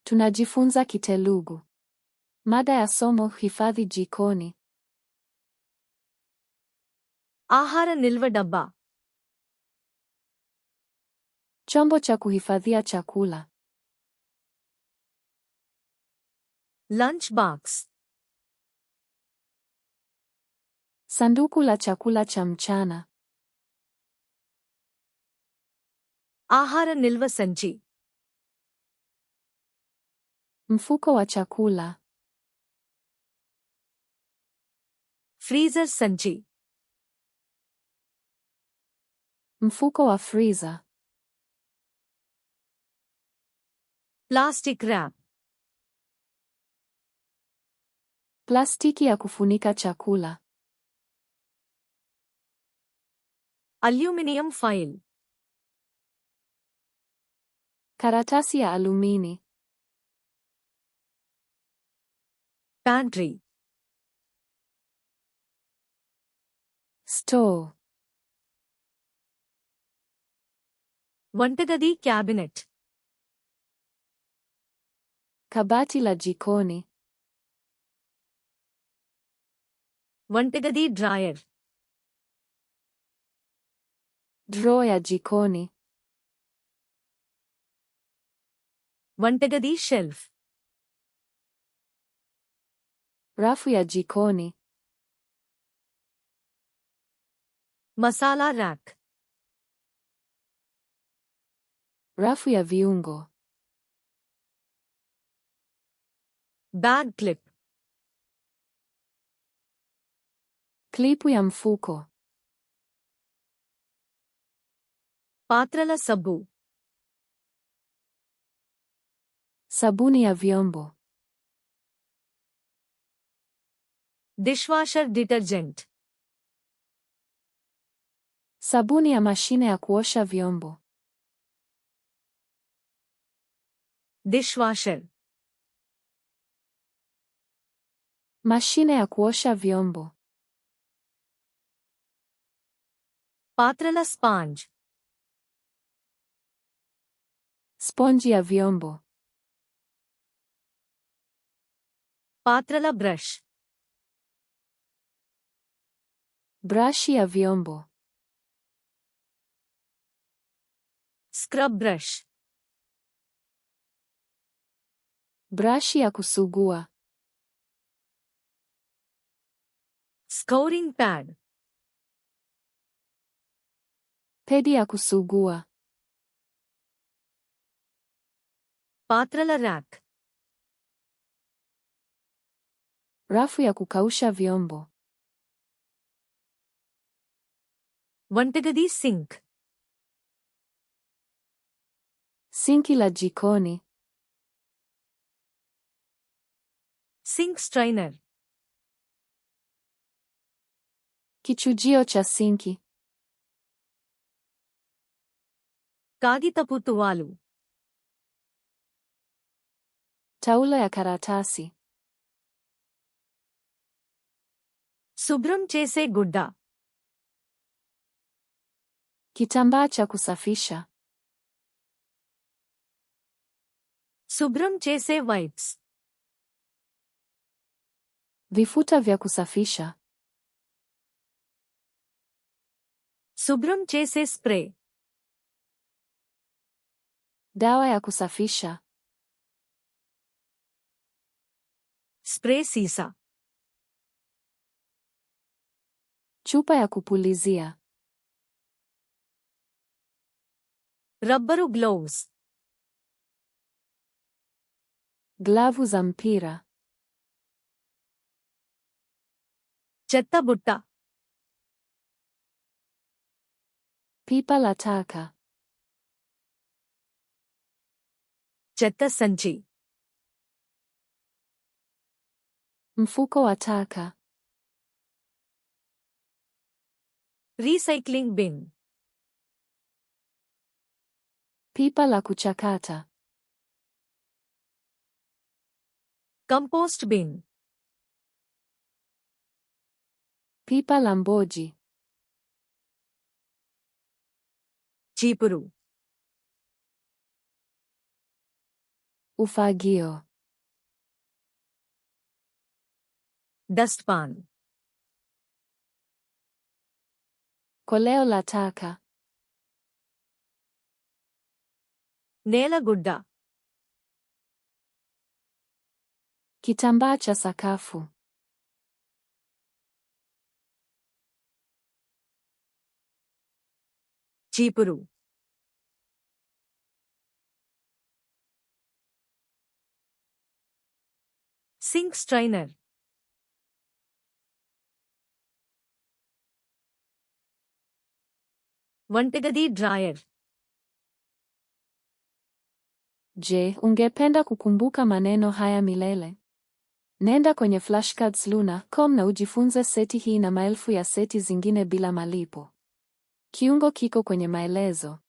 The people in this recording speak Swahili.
Tunajifunza Kitelugu. Mada ya somo: hifadhi jikoni. ఆహార నిల్వ డబ్బా. Chombo cha kuhifadhia chakula. Lunch box. Sanduku la chakula cha mchana. ఆహార నిల్వ సంచి. Mfuko wa chakula. ఫ్రీజర్ సంచి. Mfuko wa freezer. Plastic wrap. Plastiki ya kufunika chakula. Aluminium foil. Karatasi ya alumini. Pantry. Store. వంటగది cabinet. Kabati la jikoni. వంటగది drawer. Drawer ya jikoni. వంటగది shelf. Rafu ya jikoni. Masala rack. Rafu ya viungo. Bag clip. Klipu ya mfuko. పాత్రల సబ్బు. Sabuni ya vyombo. Dishwasher detergent. Sabuni ya mashine ya kuosha vyombo. Dishwasher. Mashine ya kuosha vyombo. పాత్రల sponge. Sponji ya vyombo. పాత్రల brush. Brashi ya vyombo. Scrub brush. Brashi ya kusugua. Scouring pad. Pedi ya kusugua. పాత్రల rack. Rafu ya kukausha vyombo. వంటగది sink. Sinki la jikoni. Sink strainer. Kichujio cha sinki. కాగితపు తువాలు. Taulo ya karatasi. శుభ్రం చేసే గుడ్డ. Kitambaa cha kusafisha. శుభ్రం చేసే wipes. Vifuta vya kusafisha. శుభ్రం చేసే spray. Dawa ya kusafisha. Spray సీసా. Chupa ya kupulizia. Rubber gloves. Glavu za mpira. చెత్త బుట్ట. Pipa la taka. చెత్త సంచి. Mfuko wa taka. Recycling bin. Pipa la kuchakata. Compost bin. Pipa la mboji. చీపురు. Ufagio. Dustpan. Koleo la taka. Neelagudda. Kitambaa cha sakafu. Chipuru. Sink strainer. Vantigadi dryer. Je, ungependa kukumbuka maneno haya milele? Nenda kwenye flashcards.luna.com na ujifunze seti hii na maelfu ya seti zingine bila malipo. Kiungo kiko kwenye maelezo.